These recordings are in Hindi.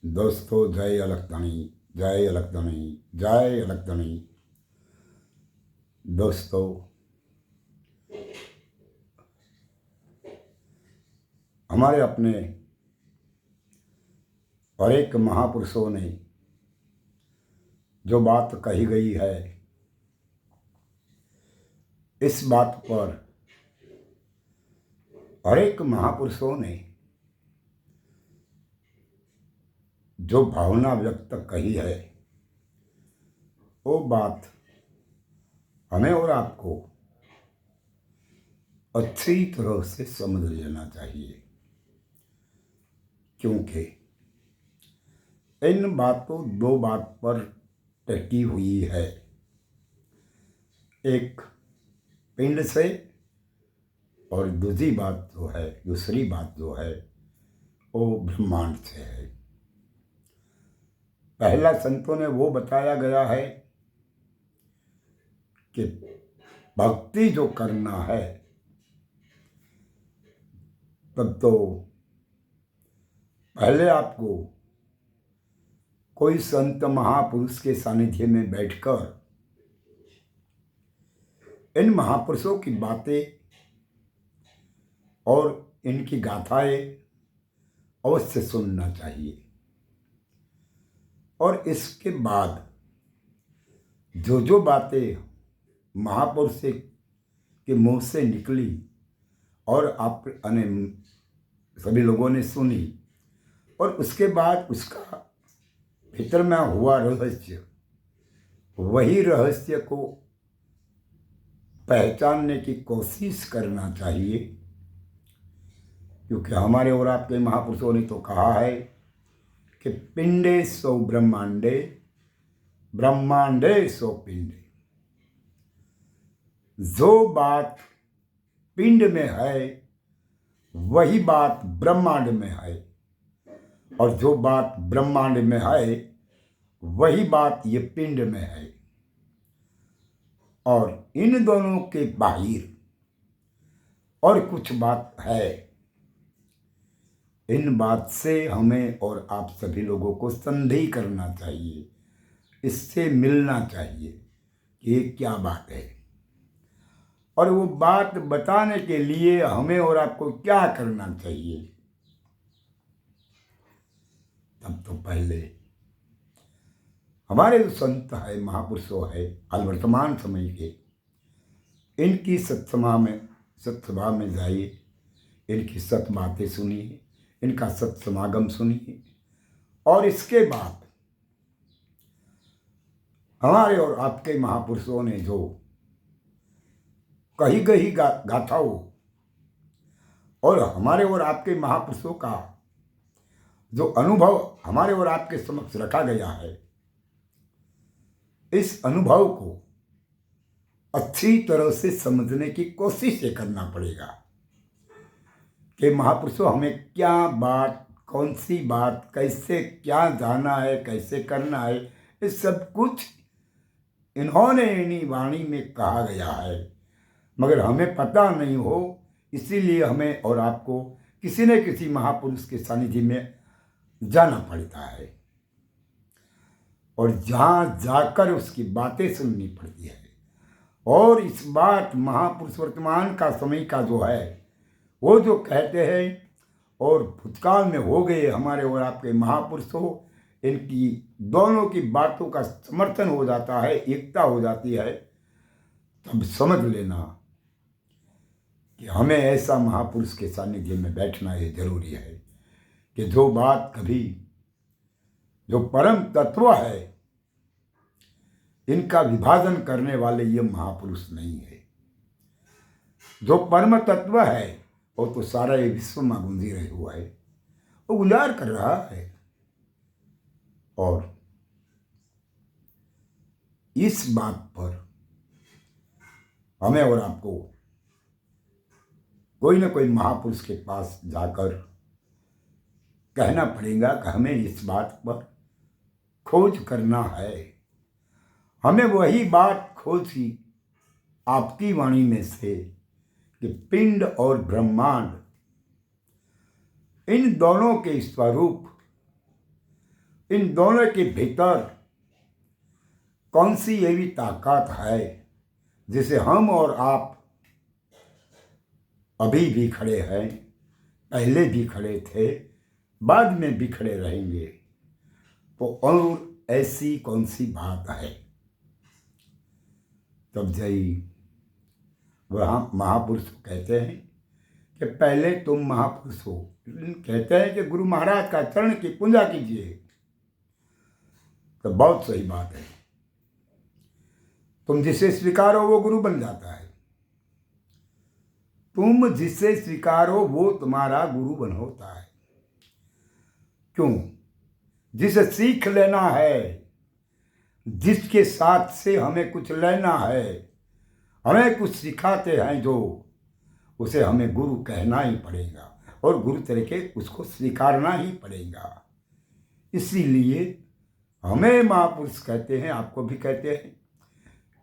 दोस्तों, जय अलकधणी, जय अलकधणी, जय अलकधणी। दोस्तों, हमारे अपने और एक महापुरुषों ने जो बात कही गई है, इस बात पर हर एक महापुरुषों ने जो भावना व्यक्त कही है, वो बात हमें और आपको अच्छी तरह से समझ लेना चाहिए, क्योंकि इन बातों दो बात पर टिकी हुई है। एक पिंड से और दूसरी बात जो है वो ब्रह्मांड से है। पहला संतों ने वो बताया गया है कि भक्ति जो करना है, तब तो पहले आपको कोई संत महापुरुष के सानिध्य में बैठकर इन महापुरुषों की बातें और इनकी गाथाएं अवश्य सुनना चाहिए। और इसके बाद जो बातें महापुरुष के मुंह से निकली और आप सभी लोगों ने सुनी, और उसके बाद उसका भीतर में हुआ रहस्य, वही रहस्य को पहचानने की कोशिश करना चाहिए। क्योंकि हमारे और आपके महापुरुषों ने तो कहा है कि पिंडे सो ब्रह्मांडे, ब्रह्मांडे सो पिंडे। जो बात पिंड में है वही बात ब्रह्मांड में है, और जो बात ब्रह्मांड में है वही बात ये पिंड में है। और इन दोनों के बाहर और कुछ बात है। इन बात से हमें और आप सभी लोगों को संदेह करना चाहिए, इससे मिलना चाहिए कि ये क्या बात है, और वो बात बताने के लिए हमें और आपको क्या करना चाहिए। तब तो पहले हमारे जो संत है, महापुरुषों है, हाल वर्तमान समय के, इनकी सत्सभा में जाइए, इनकी सत बातें सुनिए, इनका सत्समागम सुनिए, और इसके बाद हमारे और आपके महापुरुषों ने जो कही गई गाथाओं और हमारे और आपके महापुरुषों का जो अनुभव हमारे और आपके समक्ष रखा गया है, इस अनुभव को अच्छी तरह से समझने की कोशिश करना पड़ेगा कि महापुरुषों हमें क्या बात, कौन सी बात, कैसे क्या जाना है, कैसे करना है, इस सब कुछ इन्होंने इन्हीं वाणी में कहा गया है, मगर हमें पता नहीं हो। इसीलिए हमें और आपको किसी न किसी महापुरुष के सानिध्य में जाना पड़ता है, और जहाँ जाकर उसकी बातें सुननी पड़ती है। और इस बात महापुरुष वर्तमान का समय का जो है, वो जो कहते हैं और भूतकाल में हो गए हमारे और आपके महापुरुषों, इनकी दोनों की बातों का समर्थन हो जाता है, एकता हो जाती है, तब समझ लेना कि हमें ऐसा महापुरुष के सानिध्य में बैठना ये जरूरी है कि जो बात कभी, जो परम तत्व है, इनका विभाजन करने वाले ये महापुरुष नहीं है। जो परम तत्व है वो तो सारा ये विश्व में गूंजी रहे हुआ है, वो गुजार कर रहा है। और इस बात पर हमें और आपको कोई ना कोई महापुरुष के पास जाकर कहना पड़ेगा कि हमें इस बात पर खोज करना है। हमें वही बात खोजी आपकी वाणी में से कि पिंड और ब्रह्मांड, इन दोनों के स्वरूप इन दोनों के भीतर कौन सी एवी ताकत है जिसे हम और आप अभी भी खड़े हैं, पहले भी खड़े थे, बाद में भी खड़े रहेंगे। तो और ऐसी कौन सी बात है? तब जय वहाँ महापुरुष कहते हैं कि पहले तुम महापुरुष हो। कहते हैं कि गुरु महाराज का चरण की पूजा कीजिए। तो बहुत सही बात है। तुम जिसे स्वीकारो वो गुरु बन जाता है। तुम जिसे स्वीकारो वो तुम्हारा गुरु बन होता है। क्यों? जिसे सीख लेना है, जिसके साथ से हमें कुछ लेना है, हमें कुछ सिखाते हैं जो, उसे हमें गुरु कहना ही पड़ेगा और गुरु तरीके उसको स्वीकारना ही पड़ेगा। इसीलिए हमें महापुरुष कहते हैं, आपको भी कहते हैं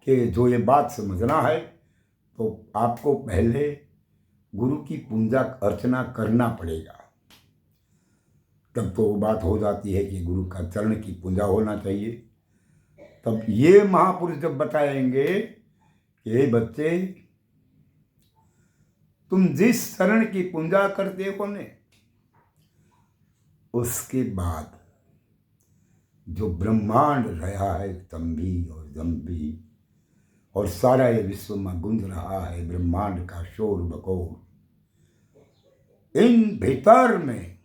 कि जो ये बात समझना है तो आपको पहले गुरु की पूजा अर्चना करना पड़ेगा। तब तो वो बात हो जाती है कि गुरु का चरण की पूजा होना चाहिए। तब ये महापुरुष जब बताएंगे कि हे बच्चे, तुम जिस चरण की पूजा करते हो ने, उसके बाद जो ब्रह्मांड रहा है तंभी और जम्भी और सारा ये विश्व में गूंज रहा है ब्रह्मांड का शोर बकोर, इन भीतर में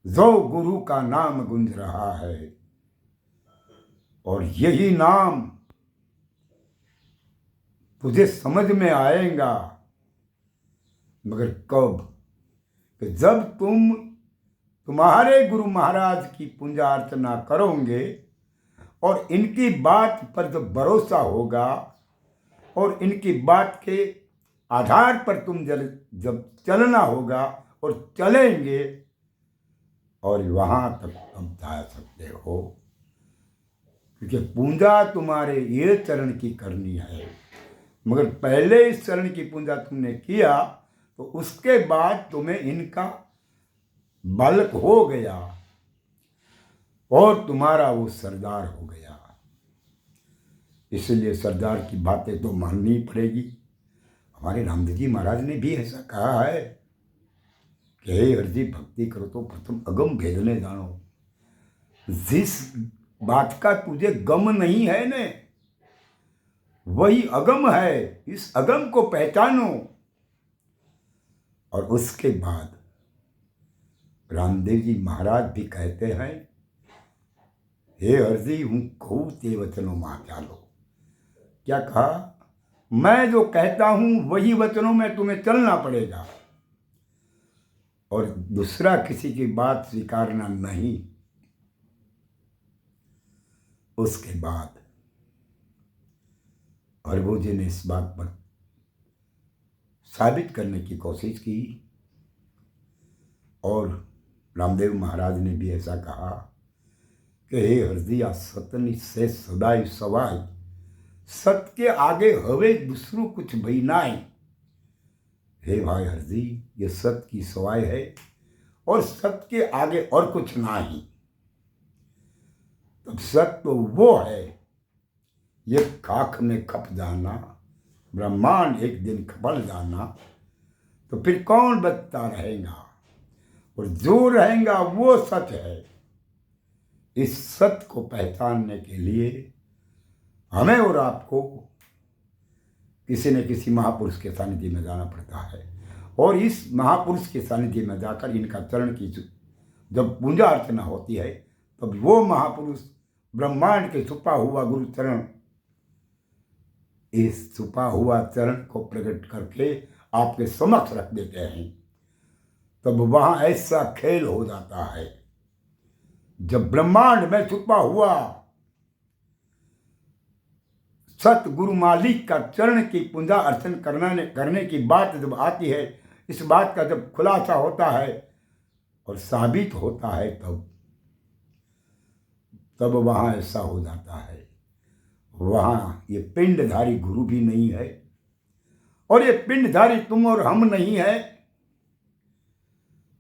जो गुरु का नाम गूंज रहा है और यही नाम तुझे समझ में आएगा, मगर कब? कि जब तुम तुम्हारे गुरु महाराज की पूजा अर्चना करोगे और इनकी बात पर जब भरोसा होगा और इनकी बात के आधार पर तुम जब चलना होगा और चलेंगे और वहाँ तक तुम जा सकते हो। क्योंकि पूजा तुम्हारे ये चरण की करनी है, मगर पहले इस चरण की पूजा तुमने किया तो उसके बाद तुम्हें इनका बालक हो गया और तुम्हारा वो सरदार हो गया। इसलिए सरदार की बातें तो माननी पड़ेगी। हमारे रामदेव जी महाराज ने भी ऐसा कहा है कि हे हरजी, भक्ति करो तो प्रथम अगम भेदने जानो। जिस बात का तुझे गम नहीं है ने, वही अगम है, इस अगम को पहचानो। और उसके बाद रामदेव जी महाराज भी कहते हैं, हे हरजी, हूँ कहूँ ते वचनों मां चालो। क्या कहा? मैं जो कहता हूं वही वचनों में तुम्हें चलना पड़ेगा और दूसरा किसी की बात स्वीकारना नहीं। उसके बाद हरभो जी ने इस बात पर साबित करने की कोशिश की और रामदेव महाराज ने भी ऐसा कहा कि हे हरदिया, सतनी से सदाई सवाई, सत के आगे हवे दूसरों कुछ भई नाई। हे भाई हरदी, ये सत की सवाई है और सत के आगे और कुछ नहीं। तब सत तो वो है, ये खाक में खप जाना, ब्रह्मांड एक दिन खपल जाना, तो फिर कौन बचता रहेगा? और जो रहेगा वो सच है। इस सत्य को पहचानने के लिए हमें और आपको किसी न किसी महापुरुष के सानिध्य में जाना पड़ता है और इस महापुरुष के सानिध्य में जाकर इनका चरण की जब पूजा अर्चना होती है तब वो महापुरुष ब्रह्मांड के छुपा हुआ गुरु चरण, इस छुपा हुआ चरण को प्रकट करके आपके समक्ष रख देते हैं। तब वहाँ ऐसा खेल हो जाता है, जब ब्रह्मांड में छुपा हुआ सत गुरु मालिक का चरण की पूजा अर्चन करने की बात जब आती है, इस बात का जब खुलासा होता है और साबित होता है, तब वहाँ ऐसा हो जाता है। वहाँ ये पिंडधारी गुरु भी नहीं है और ये पिंडधारी तुम और हम नहीं है।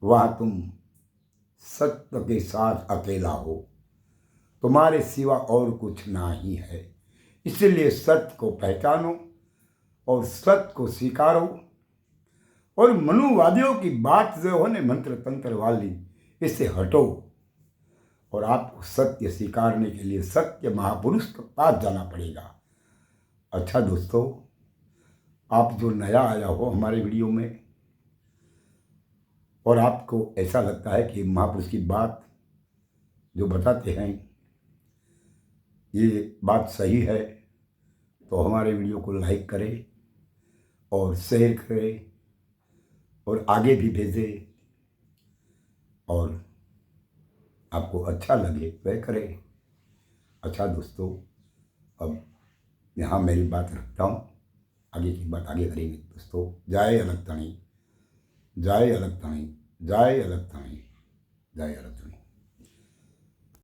वहाँ तुम सत्य के साथ अकेला हो, तुम्हारे सिवा और कुछ ना ही है। इसलिए सत्य को पहचानो और सत्य को स्वीकारो। और मनुवादियों की बात जो है ना मंत्र तंत्र वाली, इससे हटो और आपको सत्य स्वीकारने के लिए सत्य महापुरुष के पास जाना पड़ेगा। अच्छा दोस्तों, आप जो नया आया हो हमारे वीडियो में और आपको ऐसा लगता है कि महापुरुष की बात जो बताते हैं ये बात सही है, तो हमारे वीडियो को लाइक करें और शेयर करें और आगे भी भेजें, और आपको अच्छा लगे वह करें। अच्छा दोस्तों, अब यहाँ मेरी बात रखता हूँ, आगे की बात आगे करेंगे दोस्तों। जय अलग तणी, जय अलग तणी, जय अलग तणी, जय अलग तणी।